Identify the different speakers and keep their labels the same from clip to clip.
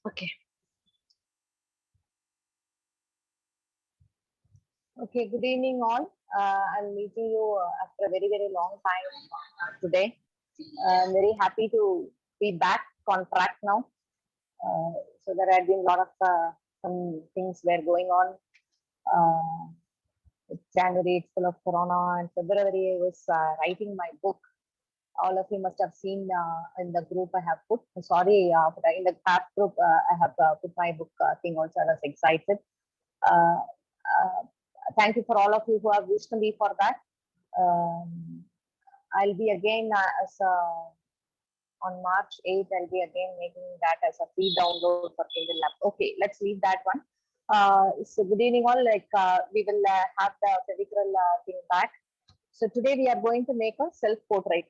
Speaker 1: Okay. Okay. Good evening, all. I'm meeting you after a very, very long time today. I'm very happy to be back on track now. So there had been a lot of some things were going on. January it's full of Corona, and February I was writing my book. All of you must have seen in the group I have put. Sorry, but in the app group I have put my book thing also. I was excited. Uh, uh, Thank you for all of you who have wished me for that. Um, I'll be again as on March 8th, I'll be again making that as a free download for Kindle Lab. Okay, let's leave that one. So good evening all. We will have the physical thing back. So today we are going to make a self-portrait.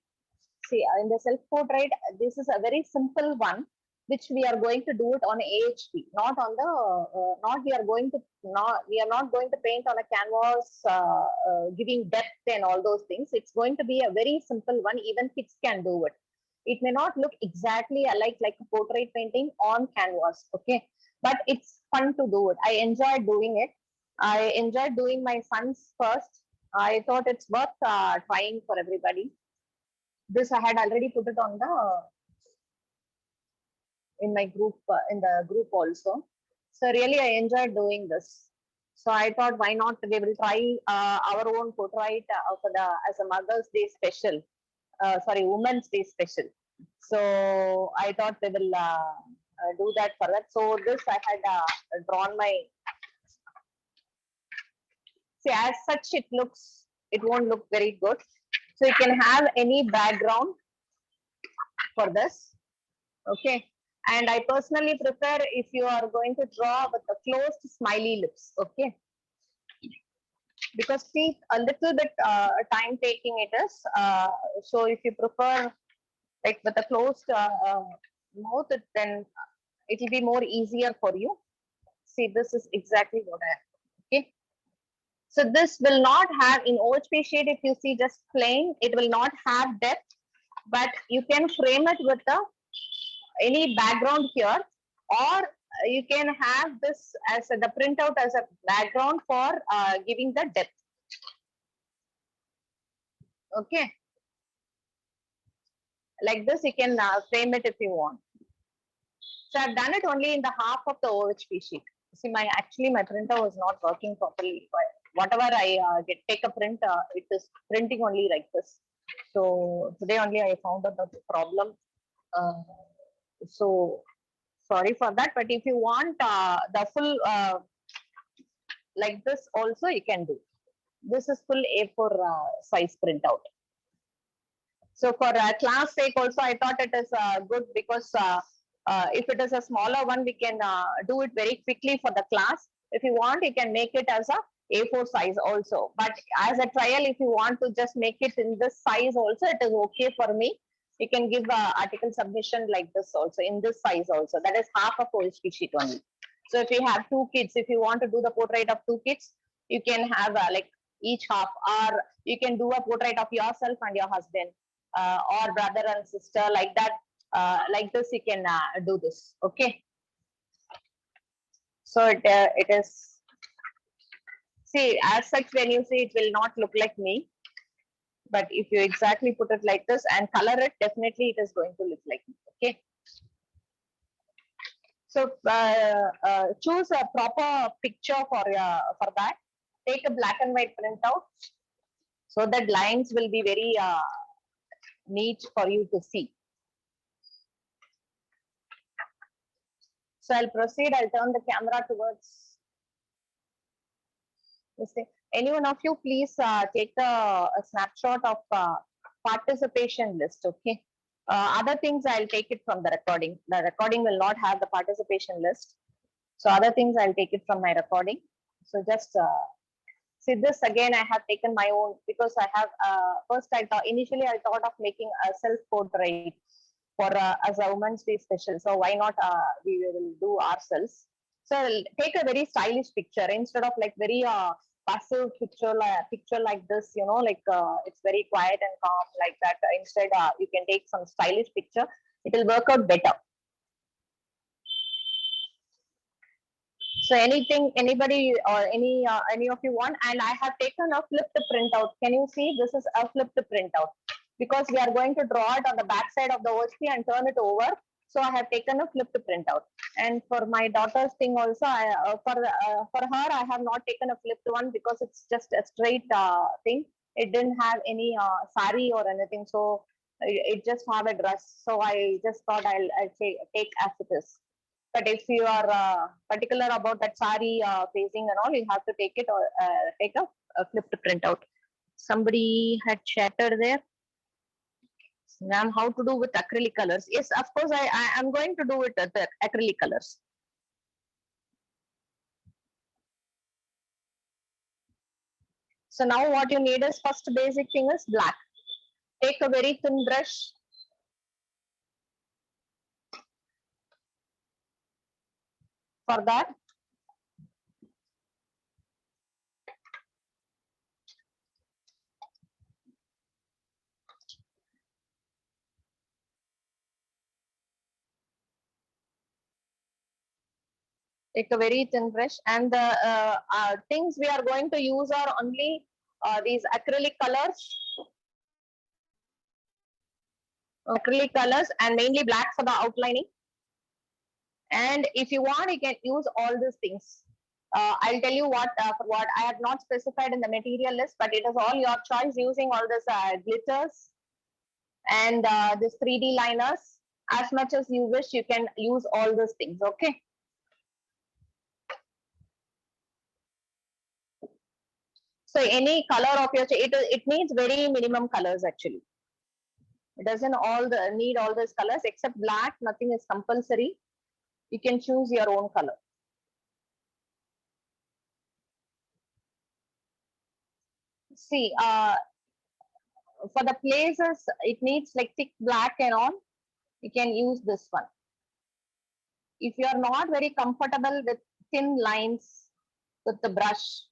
Speaker 1: See, in the self-portrait, this is a very simple one, which we are going to do it on AHP, not on the, not we are going to, not we are not going to paint on a canvas, giving depth and all those things. It's going to be a very simple one. Even kids can do it. It may not look exactly like a portrait painting on canvas, okay, but it's fun to do it. I enjoy doing it. I enjoyed doing my son's first. I thought it's worth trying for everybody. This I had already put it on the in my group in the group also. So really I enjoyed doing this. So I thought why not we will try our own portrait for the as a Mother's Day special. Sorry, Women's Day special. So I thought we will do that for that. So this I had drawn my. See, as such it looks. It won't look very good. So you can have any background for this. Okay. And I personally prefer if you are going to draw with a closed smiley lips. Okay. Because see, a little bit time taking it is. So if you prefer like with a closed mouth, then it will be more easier for you. See, this is exactly what I have. Okay. So this will not have in OHP shade, if you see just plain, it will not have depth, but you can frame it with the any background here, or you can have this as the printout as a background for giving the depth. Okay, like this you can frame it if you want. So I've done it only in the half of the OHP sheet. See, actually my printer was not working properly. Whatever I take a print, it is printing only like this. So today only I found out the problem. So sorry for that. But if you want the full like this also you can do. This is full A4 size printout. So for class sake also I thought it is good because if it is a smaller one we can do it very quickly for the class. If you want you can make it as a A4 size also. But as a trial if you want to just make it in this size also it is okay for me. You can give article submission like this also in this size also. That is half of OHP sheet only. So if you have two kids, if you want to do the portrait of two kids, you can have like each half, or you can do a portrait of yourself and your husband, or brother and sister, like that. Like this you can do this. Okay. So it is, see, as such when you see it will not look like me, but if you exactly put it like this and color it, definitely it is going to look like me. Okay. So choose a proper picture for that. Take a black and white printout so that lines will be very neat for you to see. So I'll proceed. I'll turn the camera towards this thing. Any one of you, please take a snapshot of participation list. Okay. Other things I'll take it from the recording. The recording will not have the participation list. So other things I'll take it from my recording. So just see this again. I have taken my own because I have first I thought initially I thought of making a self portrait for as a Women's Day special. So why not we will do ourselves. So I'll take a very stylish picture instead of like very passive picture like this, you know, like it's very quiet and calm like that. Instead, you can take some stylish picture. It will work out better. So anything, anybody or any of you want, and I have taken a flipped printout. Can you see? This is a flipped printout because we are going to draw it on the back side of the OHP and turn it over. So I have taken a flipped printout. And for my daughter's thing also, for her, I have not taken a flipped one because it's just a straight thing. It didn't have any sari or anything, so it just have a dress. So I just thought I'll take as it is. But if you are particular about that sari facing and all, you have to take it or take a flipped printout. Somebody had chatted there. Ma'am, how to do with acrylic colors? Yes, of course, I am going to do it with the acrylic colors. So now what you need is first basic thing is black. Take a very thin brush. For that, take a very thin brush, and the things we are going to use are only these acrylic colors and mainly black for the outlining. And if you want, you can use all these things. I'll tell you what for what I have not specified in the material list, but it is all your choice using all this glitters and this 3D liners. As much as you wish, you can use all those things. Okay. So any color of your it needs very minimum colors actually. It doesn't need all those colors except black. Nothing is compulsory. You can choose your own color. See, for the places it needs like thick black and all, you can use this one. If you are not very comfortable with thin lines with the brush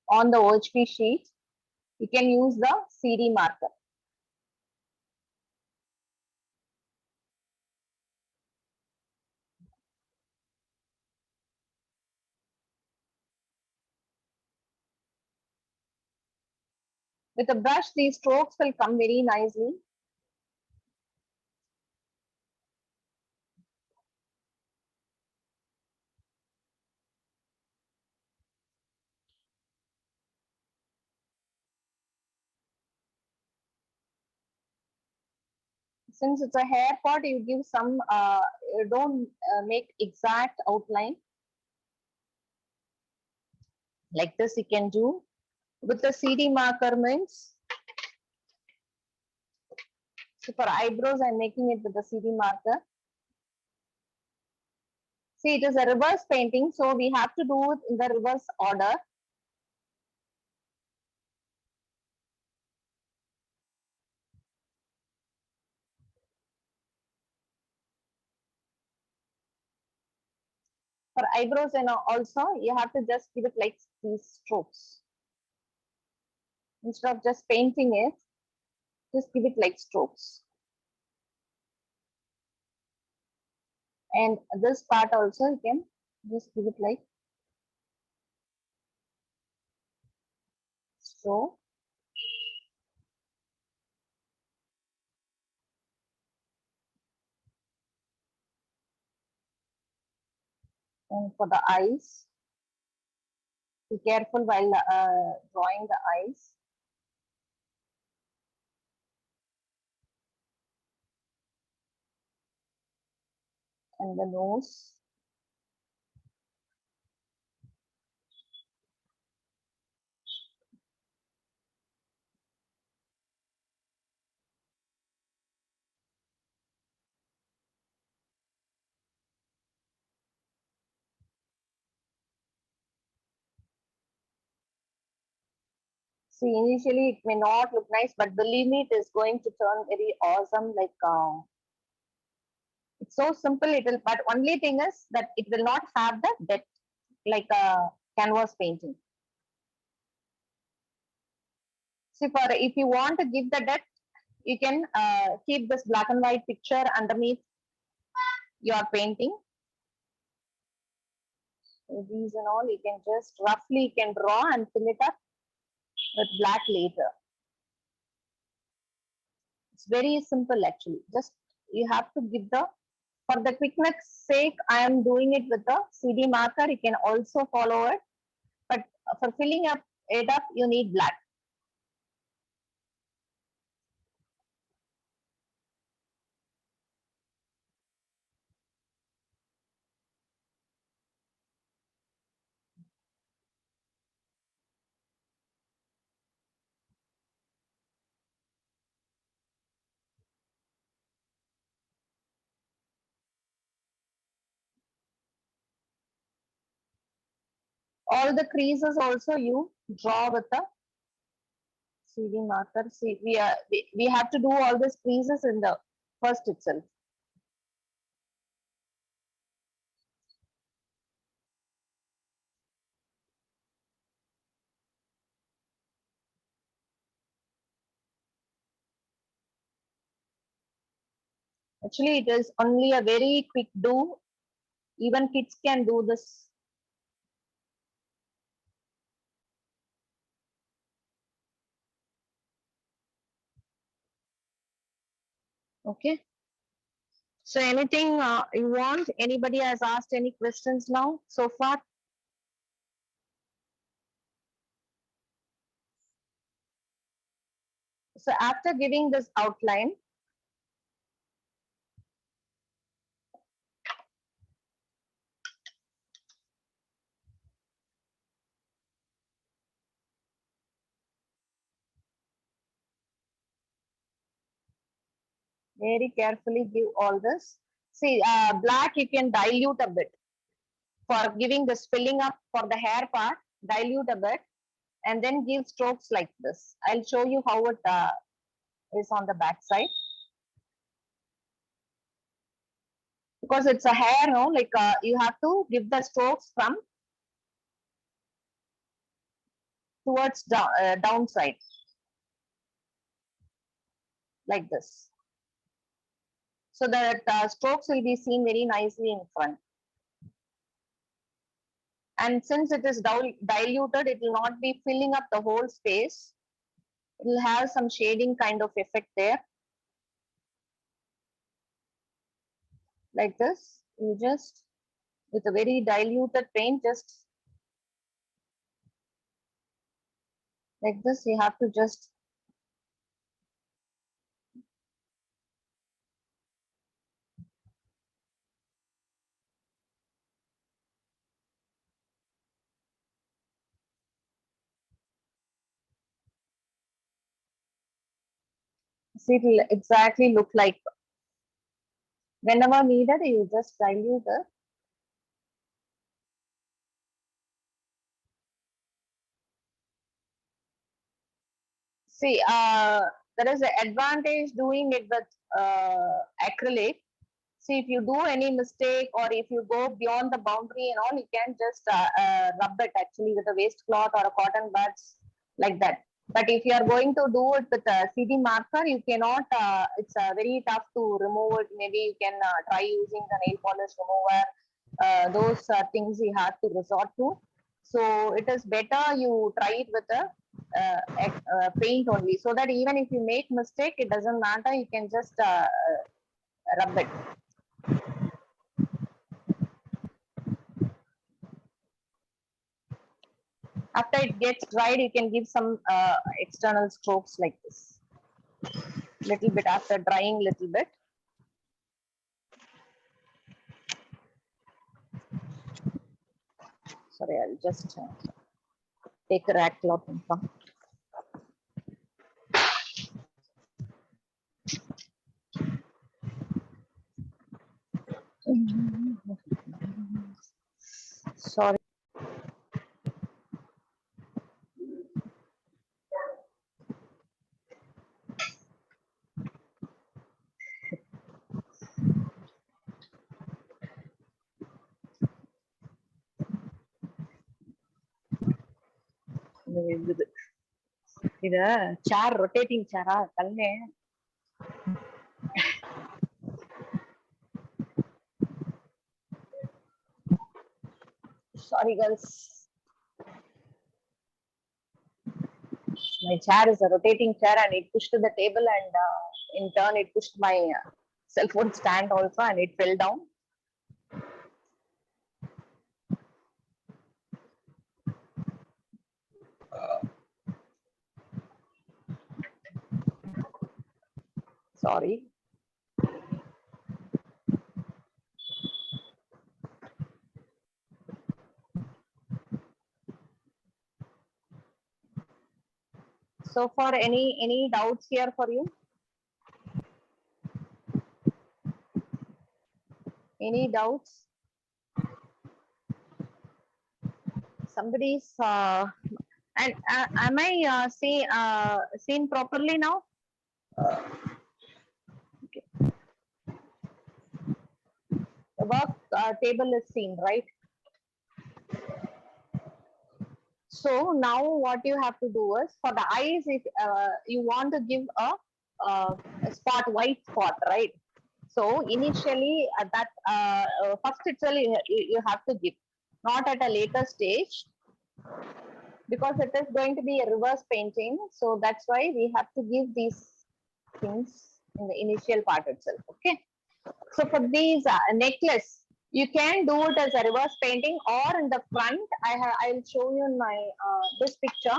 Speaker 1: on the OHP sheet, you can use the CD marker. With a brush, these strokes will come very nicely. Since it's a hair pot, you give some, you don't make exact outline. Like this you can do. With the CD marker means, so for eyebrows, I'm making it with the CD marker. See, it is a reverse painting, so we have to do it in the reverse order. For eyebrows and also, you have to just give it like these strokes. Instead of just painting it, just give it like strokes. And this part also, you can just give it like so. And for the eyes, be careful while drawing the eyes. And the nose. See, initially it may not look nice, but believe me, it is going to turn very awesome. Like it's so simple. It will, but only thing is that it will not have the depth like a canvas painting. See, for if you want to give the depth, you can keep this black and white picture underneath your painting. So these and all, you can just roughly you can draw and fill it up with black later. It's very simple actually. Just you have to give the, for the quickness sake, I am doing it with the CD marker. You can also follow it, but for filling up it up, you need black. All the creases also you draw with the CD marker. See, we have to do all these creases in the first itself. Actually, it is only a very quick do. Even kids can do this. Okay. So anything you want? Anybody has asked any questions now so far? So after giving this outline, very carefully give all this. See, black you can dilute a bit for giving this filling up for the hair part. Dilute a bit and then give strokes like this. I'll show you how it is on the back side. Because it's a hair, no, like you have to give the strokes from towards downside, like this. So that strokes will be seen very nicely in front. And since it is diluted, it will not be filling up the whole space. It will have some shading kind of effect there. Like this, you just, with a very diluted paint, just like this, you have to just see, it will exactly look like, whenever needed, you just dilute it. See, there is an advantage doing it with acrylic. See, if you do any mistake or if you go beyond the boundary and all, you can just rub it actually with a waste cloth or a cotton buds like that. But if you are going to do it with a CD marker, you cannot, it's very tough to remove it. Maybe you can try using the nail polish remover. Those things you have to resort to. So it is better you try it with a paint only, so that even if you make mistake, it doesn't matter. You can just rub it. After it gets dried, you can give some external strokes like this. Little bit after drying, little bit. Sorry, I'll just take a rag cloth and come. Sorry. இது சேர் rotating சேரா கல்லே Sorry, girls. My chair is a rotating chair and it pushed the table, and in turn it pushed my cell phone stand also, and it fell down. Sorry. So for any doubts here for you? Any doubts? Somebody's and am I seen properly now? Okay. The work table is seen, right? So now what you have to do is, for the eyes, if you want to give a spot, white spot, right? So initially that first itself you have to give, not at a later stage, because it is going to be a reverse painting. So that's why we have to give these things in the initial part itself. Okay. So for these necklace, you can do it as a reverse painting or in the front. I'll show you in my this picture.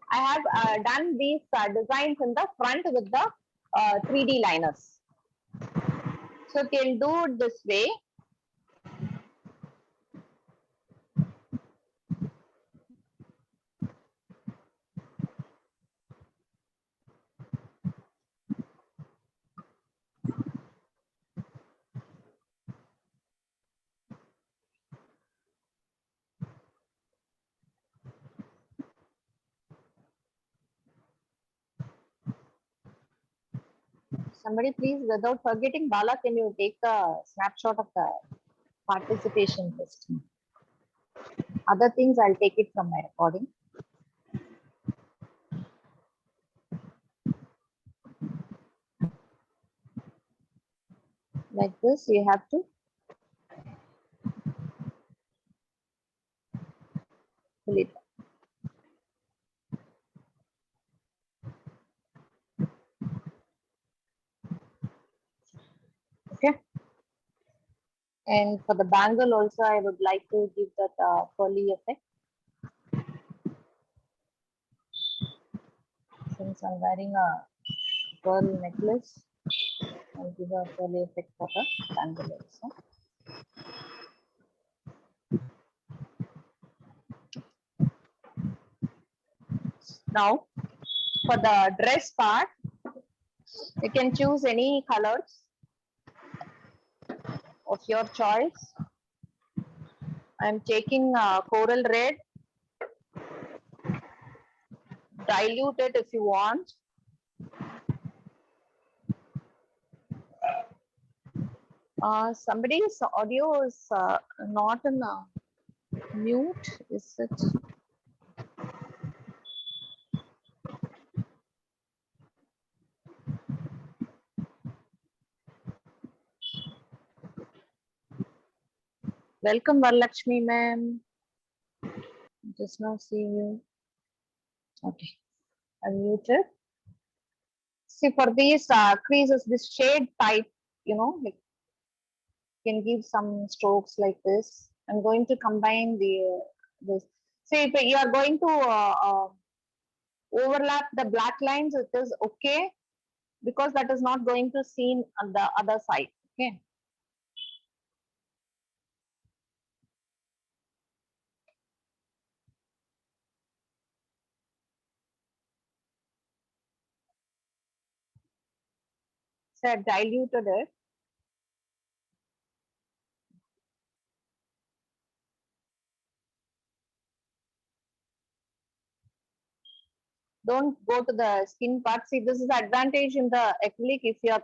Speaker 1: I have done these designs in the front with the 3D liners. So you can do it this way. Somebody please, without forgetting, Bala, can you take a snapshot of the participation list? Other things I'll take it from my recording. Like this, you have to fill it. Okay. And for the bangle also, I would like to give that pearly effect. Since I'm wearing a pearl necklace, I'll give a pearly effect for the bangle also. Now, for the dress part, you can choose any colors of your choice. I'm taking coral red. Dilute it if you want. Somebody's audio is not in mute, is it? Welcome, Varlakshmi ma'am. Just now seeing you. Okay, I'm muted. See, for these creases, this shade type, you know, like can give some strokes like this. I'm going to combine this. See, if you are going to overlap the black lines, it is okay, because that is not going to seen on the other side. Okay. So I've diluted it. Don't go to the skin part. See, this is the advantage in the acrylic. If you are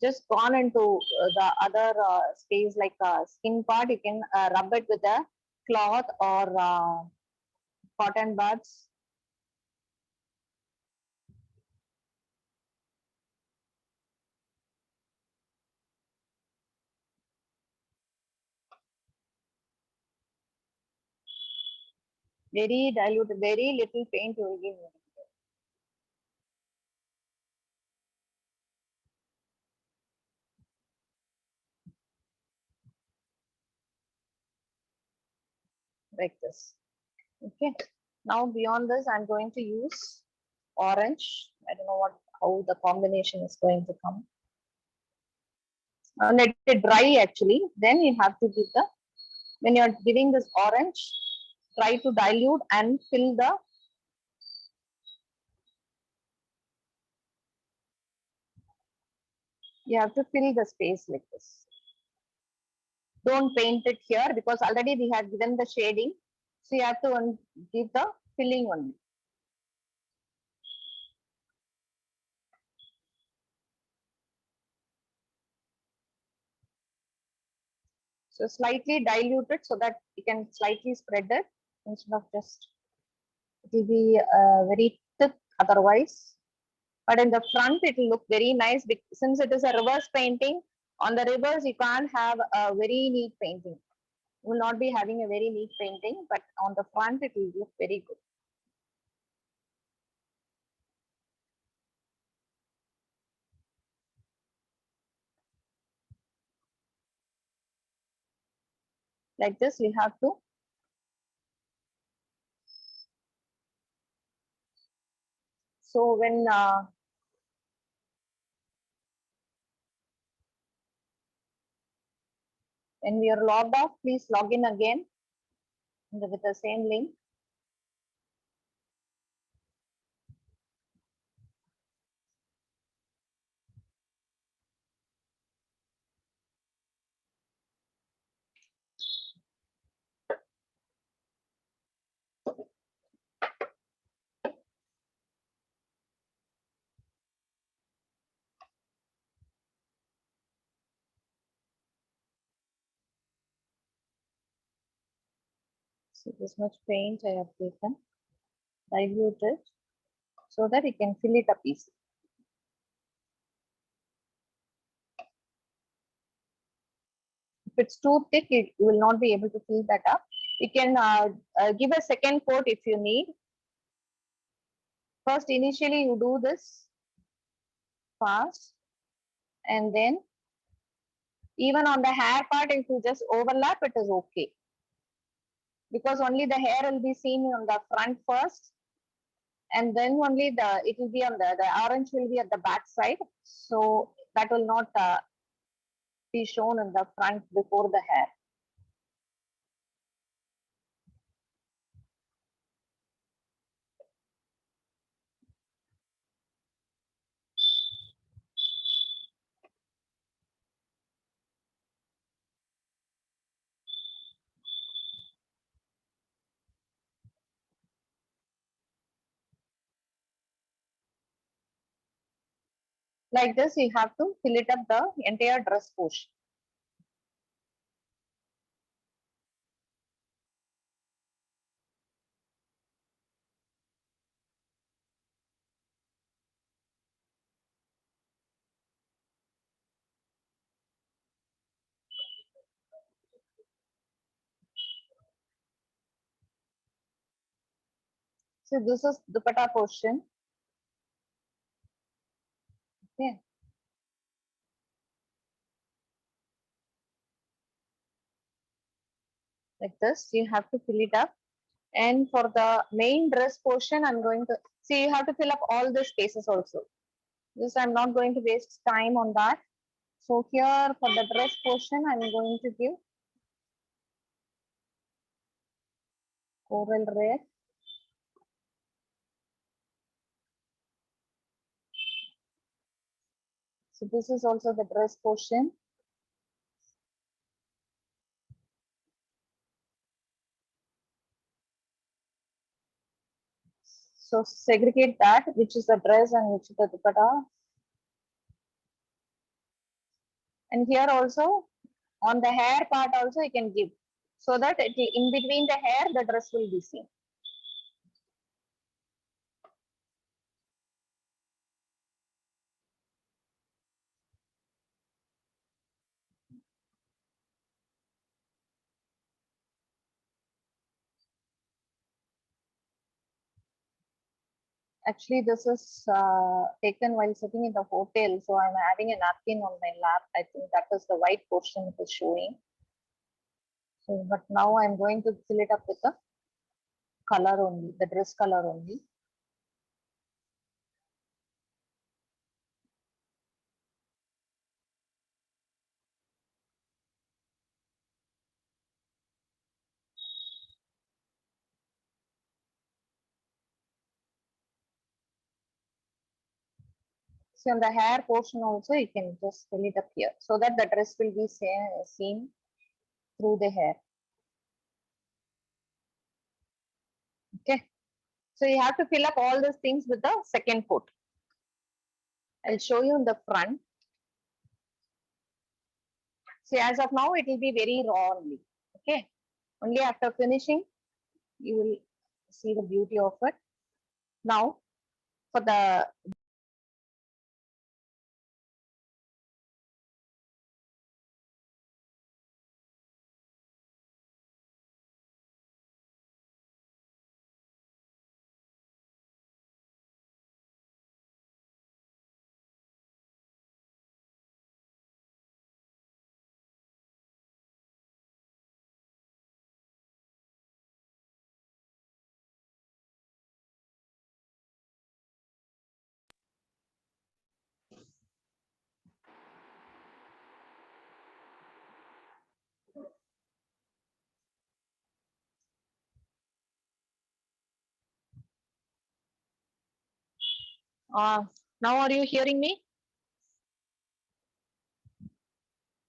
Speaker 1: just gone into the other space like skin part, you can rub it with a cloth or cotton buds. Very diluted, very little paint you will be needing. Like this. Okay. Now beyond this, I'm going to use orange. I don't know how the combination is going to come. Let it dry actually. Then you have to give the, when you're giving this orange, try to dilute and fill the, you have to fill the space like this. Don't paint it here because already we have given the shading. So you have to give the filling only. So slightly dilute it so that you can slightly spread it instead of just, it will be very thick otherwise. But in the front, it will look very nice since it is a reverse painting. On the reverse, you can't have a very neat painting. You will not be having a very neat painting, but on the front, it will look very good. Like this, you have to. So when we are logged off, please log in again with the same link. So this much paint I have taken, dilute it so that you can fill it up easily. If it's too thick, you will not be able to fill that up. You can give a second coat if you need. First, initially you do this fast, and then even on the hair part, if you just overlap, it is okay. Because only the hair will be seen on the front first, and then only it will be on the orange will be at the back side. So that will not be shown in the front before the hair. Like this, you have to fill it up the entire dress portion. So this is dupatta portion. Okay. Like this, you have to fill it up. And for the main dress portion, I'm going to see, you have to fill up all the spaces also. This I'm not going to waste time on that. So here for the dress portion, I'm going to give coral red. So this is also the dress portion. So segregate that, which is the dress and which is the dupatta. And here also, on the hair part also you can give, so that in between the hair, the dress will be seen. Actually, this is taken while sitting in the hotel. So I'm having a napkin on my lap. I think that is the white portion it is showing. So, but now I'm going to fill it up with the color only, the dress color only. So on the hair portion also, you can just fill it up here so that the dress will be seen through the hair. Okay. So you have to fill up all these things with the second coat. I'll show you in the front. See, as of now, it will be very raw only. Okay. Only after finishing, you will see the beauty of it. Now, for the now, are you hearing me?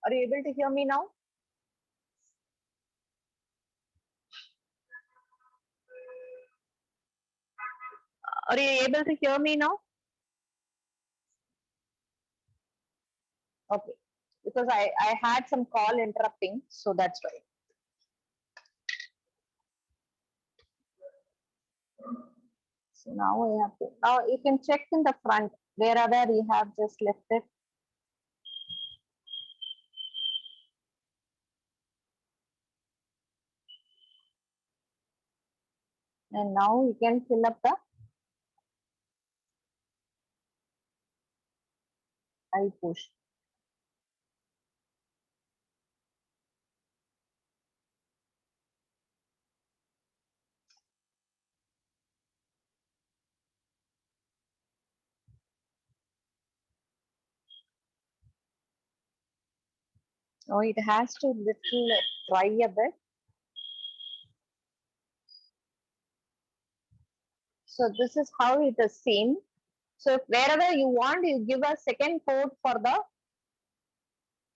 Speaker 1: Are you able to hear me now? Are you able to hear me now? Okay, because I had some call interrupting, so that's right. So now I have to, now you can check in the front, wherever you have just left it. And now you can fill up the eye push. Now it has to little dry a bit. So this is how it is seen. So wherever you want, you give a second coat for the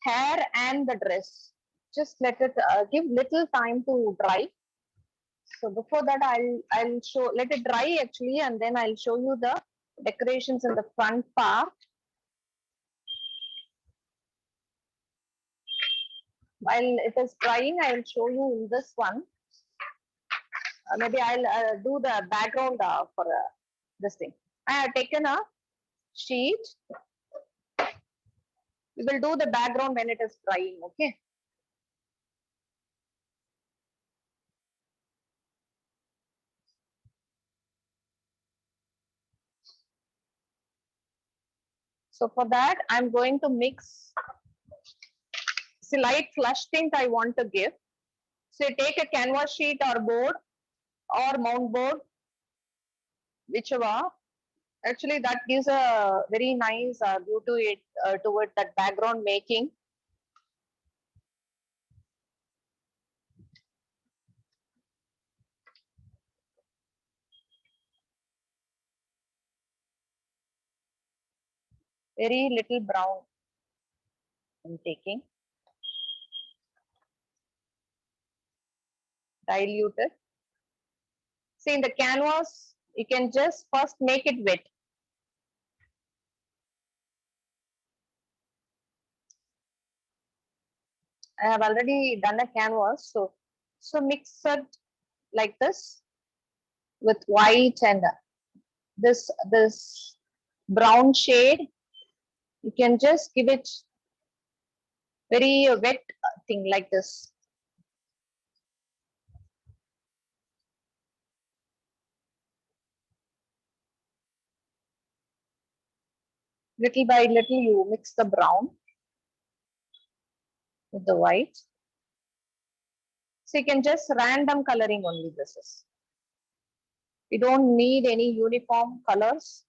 Speaker 1: hair and the dress. Just let it give little time to dry. So before that, I'll show, let it dry actually, and then I'll show you the decorations in the front part. While it is drying, I will show you in this one. Maybe I'll do the background for this thing. I have taken a sheet. We will do the background when it is drying, okay? So for that, I'm going to mix. See, light flush tint I want to give. So you take a canvas sheet or board or mount board, whichever. Actually, that gives a very nice view to it, that background making. Very little brown I'm taking. Dilute it. See, in the canvas, you can just first make it wet. I have already done a canvas, so mix it like this with white and this brown shade. You can just give it very wet thing like this. Little by little, you mix the brown with the white. So you can just random coloring only this is. You don't need any uniform colors.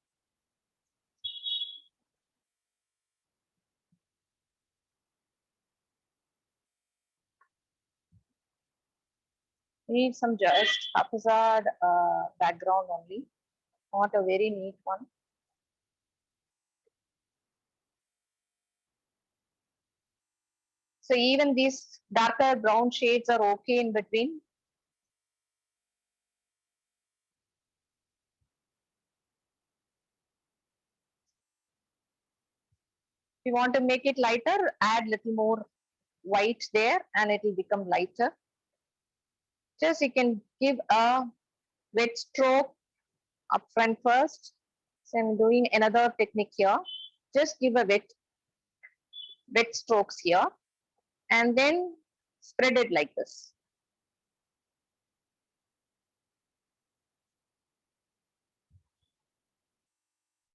Speaker 1: You need some just haphazard background only, not a very neat one. So even these darker brown shades are okay in between. If you want to make it lighter, add little more white there and it will become lighter. Just you can give a wet stroke up front first. So I'm doing another technique here. Just give a wet strokes here and then spread it like this.